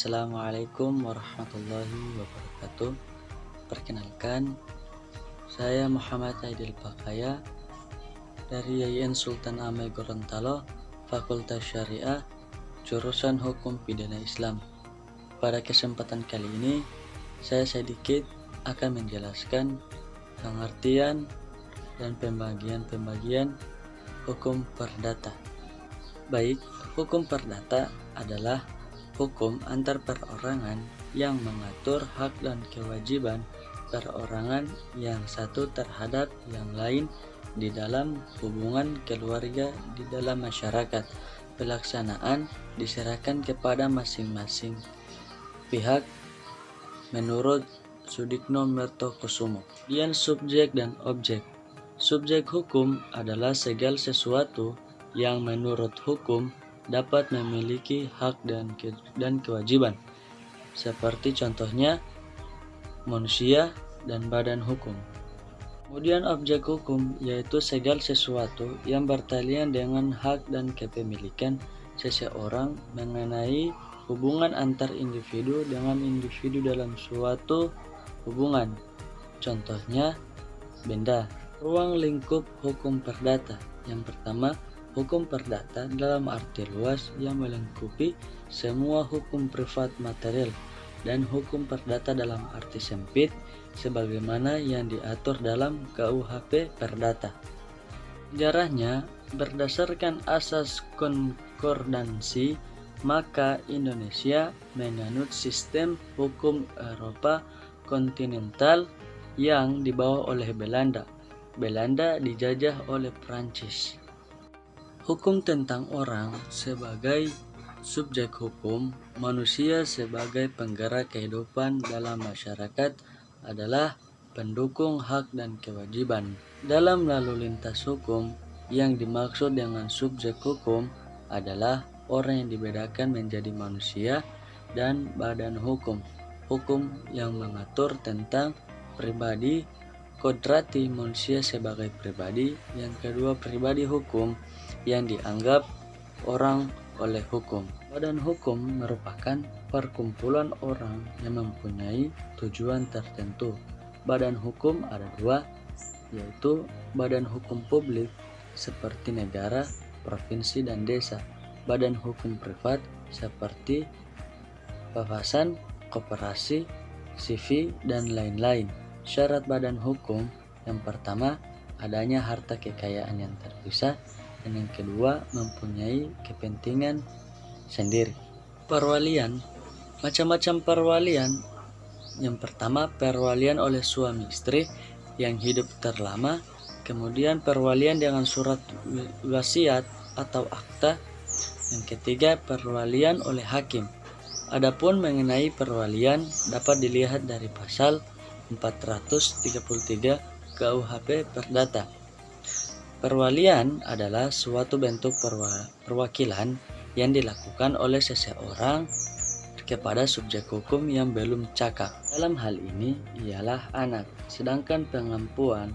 Assalamualaikum warahmatullahi wabarakatuh. Perkenalkan, saya Muhammad Aidil Pakaya dari YIN Sultan Amir Gorontalo, Fakultas Syariah, jurusan Hukum Pidana Islam. Pada kesempatan kali ini, saya sedikit akan menjelaskan pengertian dan pembagian hukum perdata. Baik, hukum perdata adalah hukum antar perorangan yang mengatur hak dan kewajiban perorangan yang satu terhadap yang lain di dalam hubungan keluarga di dalam masyarakat. Pelaksanaan diserahkan kepada masing-masing pihak menurut Sudikno Mertokusumo. Kemudian subjek dan objek. Subjek hukum adalah segala sesuatu yang menurut hukum dapat memiliki hak dan kewajiban, seperti contohnya manusia dan badan hukum. Kemudian objek hukum yaitu segala sesuatu yang bertalian dengan hak dan kepemilikan seseorang mengenai hubungan antar individu dengan individu dalam suatu hubungan. Contohnya benda. Ruang lingkup hukum perdata. Yang pertama, hukum perdata dalam arti luas yang melingkupi semua hukum privat material, dan hukum perdata dalam arti sempit sebagaimana yang diatur dalam KUHP Perdata. Sejarahnya, berdasarkan asas konkordansi, maka Indonesia menganut sistem hukum Eropa kontinental yang dibawa oleh Belanda. Belanda dijajah oleh Prancis. Hukum tentang orang sebagai subjek hukum, manusia sebagai penggerak kehidupan dalam masyarakat adalah pendukung hak dan kewajiban. Dalam lalu lintas hukum, yang dimaksud dengan subjek hukum adalah orang yang dibedakan menjadi manusia dan badan hukum. Hukum yang mengatur tentang pribadi, kodrati manusia sebagai pribadi. Yang kedua, pribadi hukum yang dianggap orang oleh hukum. Badan hukum merupakan perkumpulan orang yang mempunyai tujuan tertentu. Badan hukum ada dua, yaitu badan hukum publik seperti negara, provinsi, dan desa. Badan hukum privat seperti yayasan, koperasi, CV, dan lain-lain. Syarat badan hukum yang pertama, adanya harta kekayaan yang terpisah, dan yang kedua, mempunyai kepentingan sendiri. Perwalian, macam-macam perwalian. Yang pertama, perwalian oleh suami istri yang hidup terlama, kemudian perwalian dengan surat wasiat atau akta. Yang ketiga, perwalian oleh hakim. Adapun mengenai perwalian dapat dilihat dari pasal 433 KUHP Perdata. Perwalian adalah suatu bentuk perwakilan yang dilakukan oleh seseorang kepada subjek hukum yang belum cakap. Dalam hal ini ialah anak, sedangkan pengampuan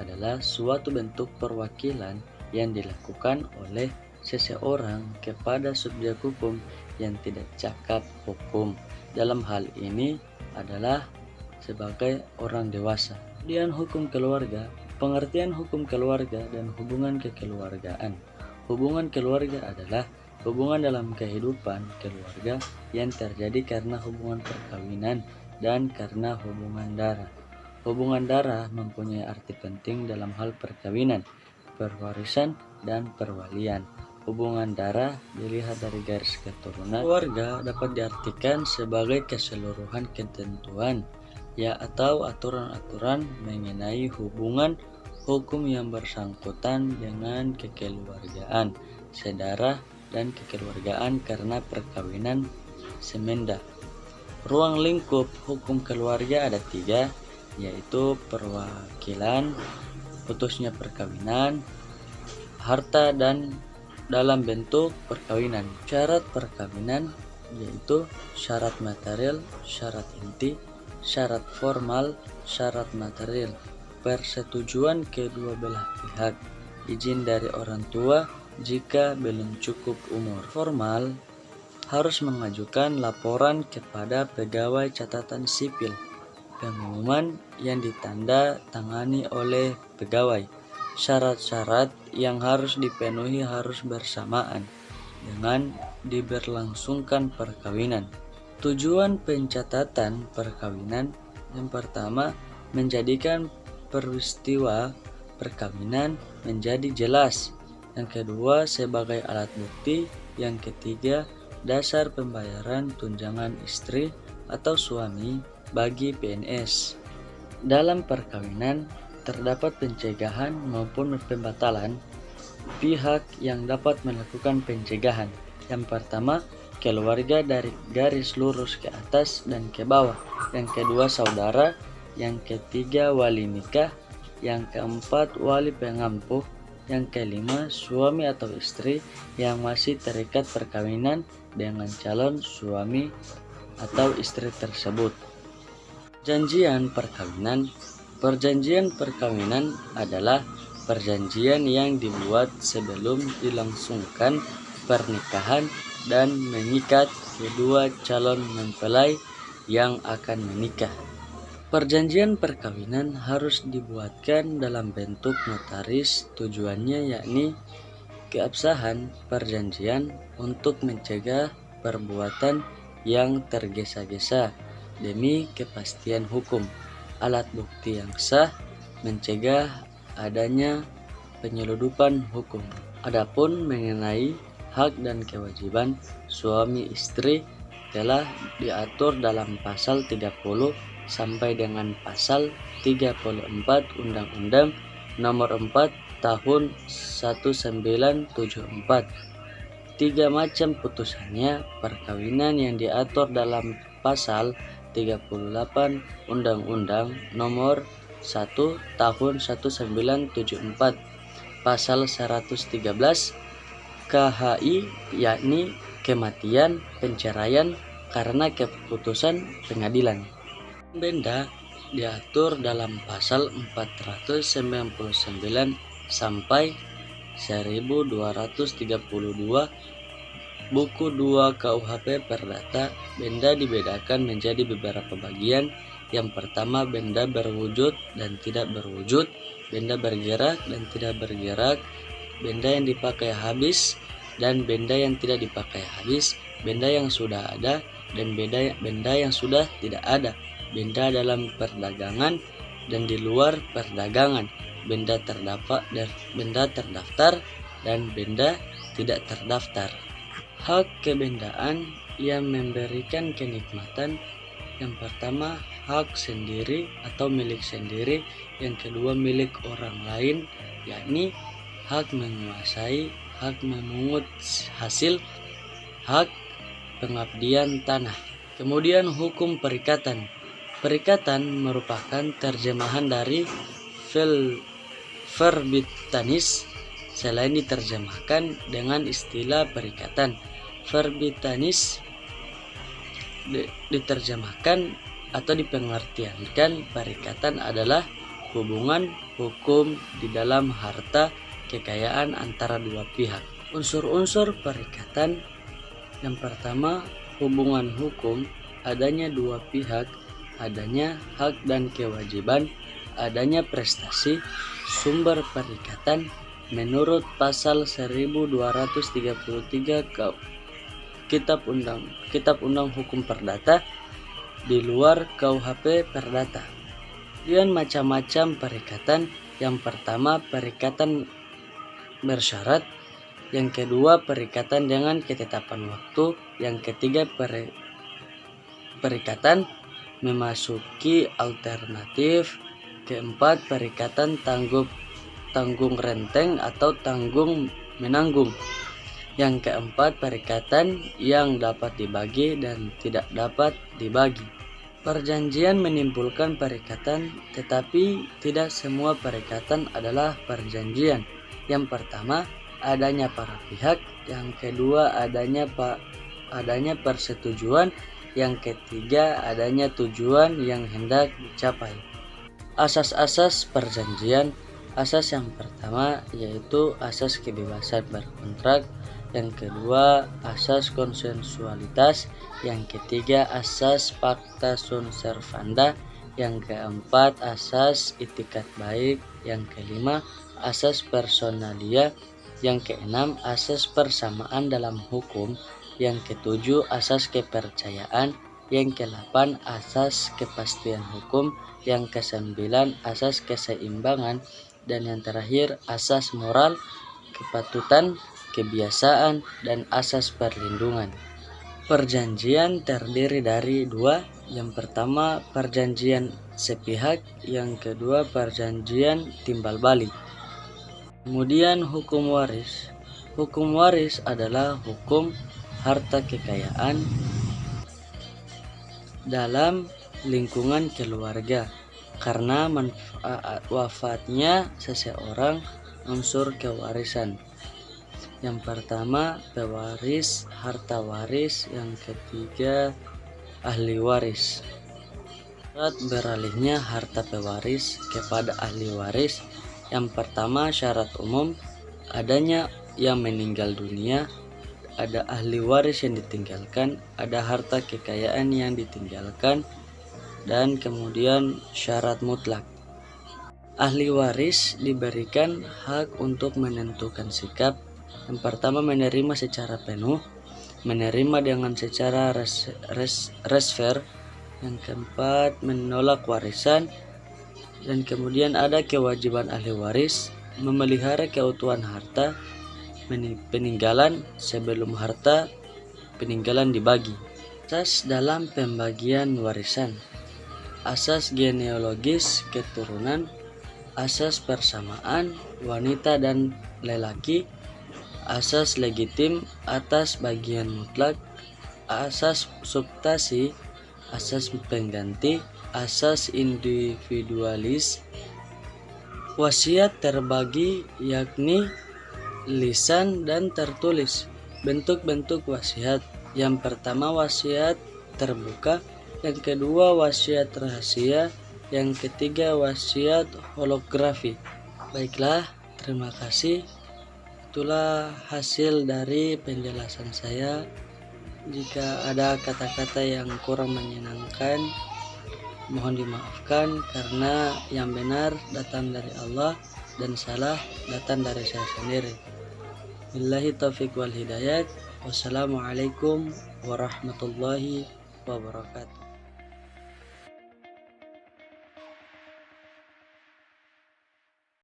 adalah suatu bentuk perwakilan yang dilakukan oleh seseorang kepada subjek hukum yang tidak cakap hukum. Dalam hal ini adalah sebagai orang dewasa. Kemudian hukum keluarga. Pengertian hukum keluarga dan hubungan kekeluargaan. Hubungan keluarga adalah hubungan dalam kehidupan keluarga yang terjadi karena hubungan perkawinan dan karena hubungan darah. Hubungan darah mempunyai arti penting dalam hal perkawinan, perwarisan, dan perwalian. Hubungan darah dilihat dari garis keturunan. Keluarga dapat diartikan sebagai keseluruhan ketentuan atau aturan-aturan mengenai hubungan hukum yang bersangkutan dengan kekeluargaan, sedarah, dan kekeluargaan karena perkawinan semenda. Ruang lingkup hukum keluarga ada tiga, yaitu perwakilan, putusnya perkawinan, harta, dan dalam bentuk perkawinan. Syarat perkawinan yaitu syarat material, syarat inti, syarat formal, syarat material, persetujuan kedua belah pihak, izin dari orang tua jika belum cukup umur. Formal harus mengajukan laporan kepada pegawai catatan sipil pengumuman yang ditanda tangani oleh pegawai. Syarat-syarat yang harus dipenuhi harus bersamaan dengan diberlangsungkan perkawinan. Tujuan pencatatan perkawinan yang pertama, menjadikan peristiwa perkawinan menjadi jelas. Yang kedua, sebagai alat bukti. Yang ketiga, dasar pembayaran tunjangan istri atau suami bagi PNS. Dalam perkawinan terdapat pencegahan maupun pembatalan pihak yang dapat melakukan pencegahan. Yang pertama, keluarga dari garis lurus ke atas dan ke bawah. Yang kedua, saudara. Yang ketiga, wali nikah. Yang keempat, wali pengampuh. Yang kelima, suami atau istri yang masih terikat perkawinan dengan calon suami atau istri tersebut. Perjanjian perkawinan. Perjanjian perkawinan adalah perjanjian yang dibuat sebelum dilangsungkan pernikahan dan mengikat kedua calon mempelai yang akan menikah. Perjanjian perkawinan harus dibuatkan dalam bentuk notaris. Tujuannya yakni keabsahan perjanjian untuk mencegah perbuatan yang tergesa-gesa demi kepastian hukum. Alat bukti yang sah mencegah adanya penyeludupan hukum. Adapun mengenai hak dan kewajiban suami istri telah diatur dalam pasal 30 sampai dengan pasal 34 Undang-Undang Nomor 4 Tahun 1974. 3 macam putusannya. Perkawinan yang diatur dalam pasal 38 Undang-Undang Nomor 1 Tahun 1974. Pasal 113 KHI yakni kematian, penceraian karena keputusan pengadilan. Benda diatur dalam pasal 499 sampai 1232 Buku 2 KUHP Perdata. Benda dibedakan menjadi beberapa bagian. Yang pertama, benda berwujud dan tidak berwujud, benda bergerak dan tidak bergerak, benda yang dipakai habis dan benda yang tidak dipakai habis, benda yang sudah ada dan benda yang sudah tidak ada, benda dalam perdagangan dan di luar perdagangan, benda terdaftar dan benda tidak terdaftar. Hak kebendaan yang memberikan kenikmatan. Yang pertama, hak sendiri atau milik sendiri. Yang kedua, milik orang lain, yakni hak menguasai, hak memungut hasil, hak pengabdian tanah. Kemudian hukum perikatan. Perikatan merupakan terjemahan dari verbitanis. Selain diterjemahkan dengan istilah perikatan, verbitanis diterjemahkan atau dipengertiankan perikatan adalah hubungan hukum di dalam harta kekayaan antara dua pihak. Unsur-unsur perikatan. Yang pertama, hubungan hukum, adanya dua pihak, adanya hak dan kewajiban, adanya prestasi. Sumber perikatan menurut pasal 1233 Kitab Undang Hukum Perdata di luar KUHP Perdata. Kemudian macam-macam perikatan. Yang pertama, perikatan bersyarat. Yang kedua, perikatan dengan ketetapan waktu. Yang ketiga, perikatan memasuki alternatif. Keempat, perikatan tanggung renteng atau tanggung menanggung. Yang keempat, perikatan yang dapat dibagi dan tidak dapat dibagi. Perjanjian menimbulkan perikatan, tetapi tidak semua perikatan adalah perjanjian. Yang pertama, adanya para pihak. Yang kedua, adanya persetujuan. Yang ketiga, adanya tujuan yang hendak dicapai. Asas-asas perjanjian. Asas yang pertama yaitu asas kebebasan berkontrak. yang kedua asas konsensualitas, yang ketiga asas pacta sunt servanda, yang keempat asas itikat baik, yang kelima asas personalia, yang keenam asas persamaan dalam hukum, yang ketujuh asas kepercayaan, yang kedelapan asas kepastian hukum, yang kesembilan asas keseimbangan, dan yang terakhir asas moral, kepatutan, kebiasaan, dan asas perlindungan. Perjanjian terdiri dari dua. Yang pertama perjanjian sepihak, yang kedua perjanjian timbal balik. Kemudian hukum waris. Hukum waris adalah hukum harta kekayaan dalam lingkungan keluarga karena wafatnya seseorang unsur kewarisan. Yang pertama pewaris harta waris, yang ketiga ahli waris. Syarat beralihnya harta pewaris kepada ahli waris. Yang pertama syarat umum, adanya yang meninggal dunia, ada ahli waris yang ditinggalkan, ada harta kekayaan yang ditinggalkan, dan kemudian syarat mutlak. Ahli waris diberikan hak untuk menentukan sikap. Yang pertama menerima secara penuh, menerima dengan secara reserve. Yang keempat menolak warisan. Dan kemudian ada kewajiban ahli waris memelihara keutuhan harta peninggalan sebelum harta peninggalan dibagi. Asas dalam pembagian warisan: asas genealogis keturunan, asas persamaan wanita dan lelaki, asas legitim atas bagian mutlak, asas subtasi, asas pengganti, asas individualis. Wasiat terbagi yakni lisan dan tertulis. Bentuk-bentuk wasiat: yang pertama wasiat terbuka, yang kedua wasiat rahasia, yang ketiga wasiat holografi. Baiklah, terima kasih. Itulah hasil dari penjelasan saya. Jika ada kata-kata yang kurang menyenangkan, mohon dimaafkan karena yang benar datang dari Allah dan salah datang dari saya sendiri. Billahi taufiq wal hidayat. Wassalamualaikum warahmatullahi wabarakatuh.